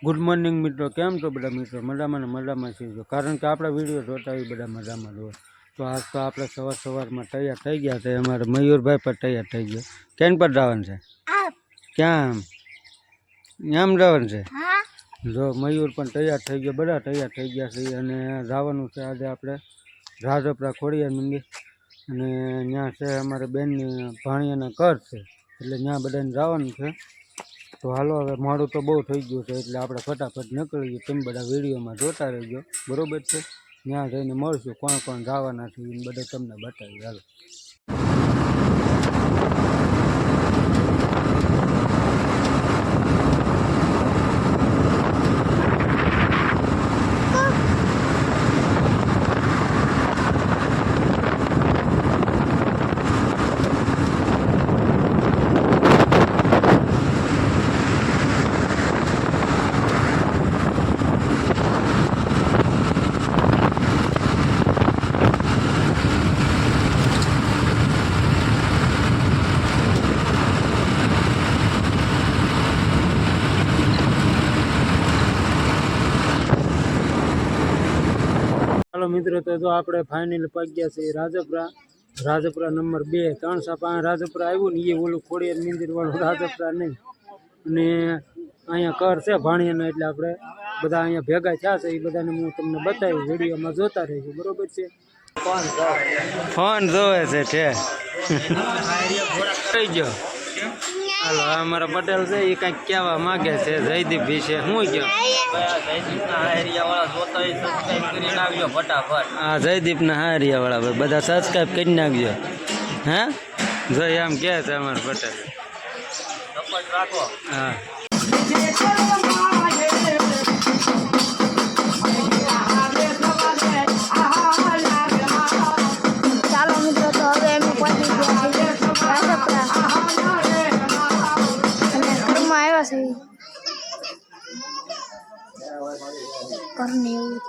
Good morning મિત્રો, કેમ છો બધા મિત્રો? મજામાં છીએ. કારણ કે આપણા વિડીયો જોતા હોય બધા મજામાં હોય. તો આજ તો આપણે સવારમાં તૈયાર થઈ ગયા છે. અમારે મયુરભાઈ પણ તૈયાર થઈ ગયો. કેમ પર જવાનું છે? ક્યાં આમ જવાનું છે? જો મયુર પણ તૈયાર થઈ ગયો, બધા તૈયાર થઈ ગયા છે. અને જવાનું છે આજે આપણે રાજપરા ખોડિયાર મંદિર. અને ત્યાં છે અમારે બેનની ભાણિયાના ઘર છે, એટલે ત્યાં બધાને જવાનું છે. તો હાલો, હવે મોડું તો બહુ થઈ ગયું છે, એટલે આપણે ફટાફટ નીકળીએ. તમે બધા વિડીયોમાં જોતા રહેજો, બરોબર છે? ત્યાં જઈને મળશું, કોણ કોણ જવાના છે એ બધા તમને બતાવી. હાલો. ચાલો મિત્રો, તો જો આપણે ફાઇનલ પગ્યા છે રાજપરા નંબર 2. 305 રાજપરા આવ્યું ને એ ઓલું ખોડિયાર મંદિર વાળું રાજપરા નહીં. અને અહીંયા ઘર છે ભાણિયાનો, એટલે આપણે બધા અહીંયા ભેગા થયા છે. એ બધાને હું તમને બતાવી, વિડીયોમાં જોતા રહીશું, બરોબર છે? ફોન જોવે છે થઈ ગયો. હાલો, અમારા પટેલ છે, એ કંઈક કહેવા માગે છે જયદીપ વિશે. શું કહો? હા, જયદીપના હારિયા વાળા બધા સબસ્ક્રાઈબ કરી નાખજો. હે જો એમ કહે છે અમારા પટેલ. હા, ચાલો મિત્રો, તો હવે અમે પહોંચી ગયા છીએ રાજપરા અને ઘરમાં આવ્યા છે ઘરની એવું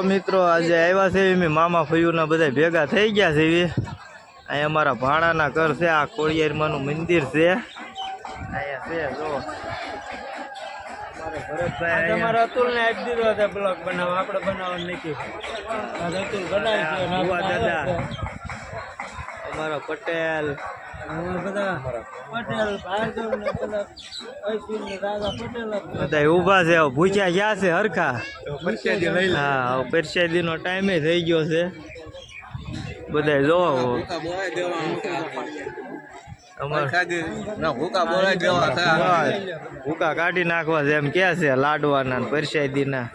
મિત્રો આજે આવ્યા છે મેં મામા ફયુના બધા ભેગા થઈ ગયા છે એવી અહીંયા અમારા ભાડાના ઘર છે આ ખોડિયારમાંનું મંદિર છે અહીંયા છે જો અમારા ભરતભાઈ તમારા અતુલને આપી દીધો હતો બ્લોગ બનાવવા આપણે બનાવવાનું નથી અતુલ બનાવી છે ભુવા દાદા અમારા પટેલ બધા પટેલ ભાર્ગવ ને બધા અશ્વિન ને દાદા પટેલ બધા ઊભા છે ભૂખ્યા ગયા છે હરખા હા પરસાદી નો ટાઈમે થઈ ગયો છે બધા જોવો ભૂકા કાઢી નાખવા છે એમ કે છે લાડવાના પરસાદીના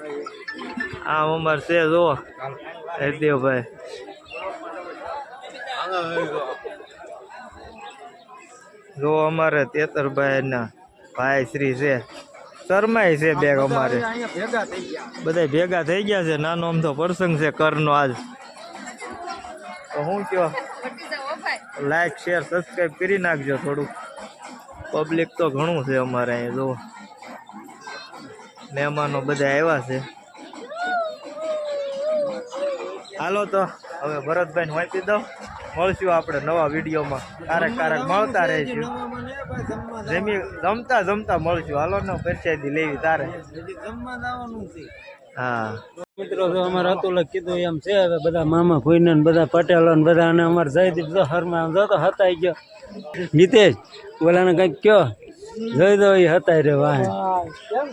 આમ અમાર છે જો હરદેવભાઈ જો અમારે તેતરભાઈ ના ભાઈ શ્રી છે શર્માય છે બેગ અમારે બધા ભેગા થઈ ગયા છે નાનો આમ તો પ્રસંગ છે કરનો આજ તો હું કયો લાઈક શેર સબસ્ક્રાઈબ કરી નાખજો થોડુંક પબ્લિક તો ઘણું છે અમારે અહીંયા જો મહેમાનો બધા આવ્યા છે હાલો તો હવે ભરતભાઈ ને વાંચી દો મળશું આપણે નવા વિડીયોમાં ક્યારેક મળતા રહીશું જમતા મળશું હાલો ને પરસાદી લેવી તારે હા મિત્રો તો અમારે અતુલ કીધું એમ છે હવે બધા મામા ફોઈને બધા પટેલો ને બધા અને અમારે જયદીપ જો હરમાં જો તો હતાઈ ગયો નીતેશ ઓલાને કંઈક કયો જોઈ દો એ હતાઈ રે વાહ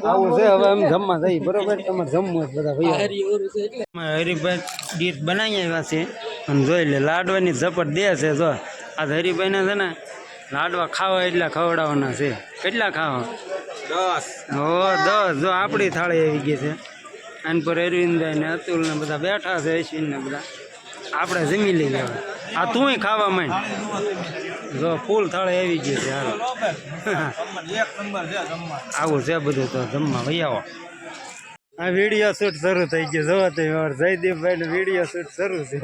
આવું છે હવે એમ જમવા જઈએ બરોબર તમારે જમવું બધા ભાઈ હરિભાઈ ગીત બનાવી આવ્યા છે અને જોઈ લે લાડવાની ઝપટ દે છે જો આ હરિભાઈને છે ને લાડવા ખાવા એટલા ખવડાવવાના છે કેટલા ખાવા 10 જો આપણી થાળી આવી ગઈ છે આન પર અરવિંદભાઈ ને અતુલ ને બધા બેઠા છે અશ્વિન ને બધા આપણે જમી લઈ લેવા આ તુંય ખાવા માંડ જો ફૂલ થાળી આવી ગઈ છે હાલ આવું છે બધું તો જમવા ભાઈ આવો આ વિડીયો શૂટ શરૂ થઈ ગયો જોવા તો જયદીપભાઈ નું વિડીયો શૂટ શરૂ છે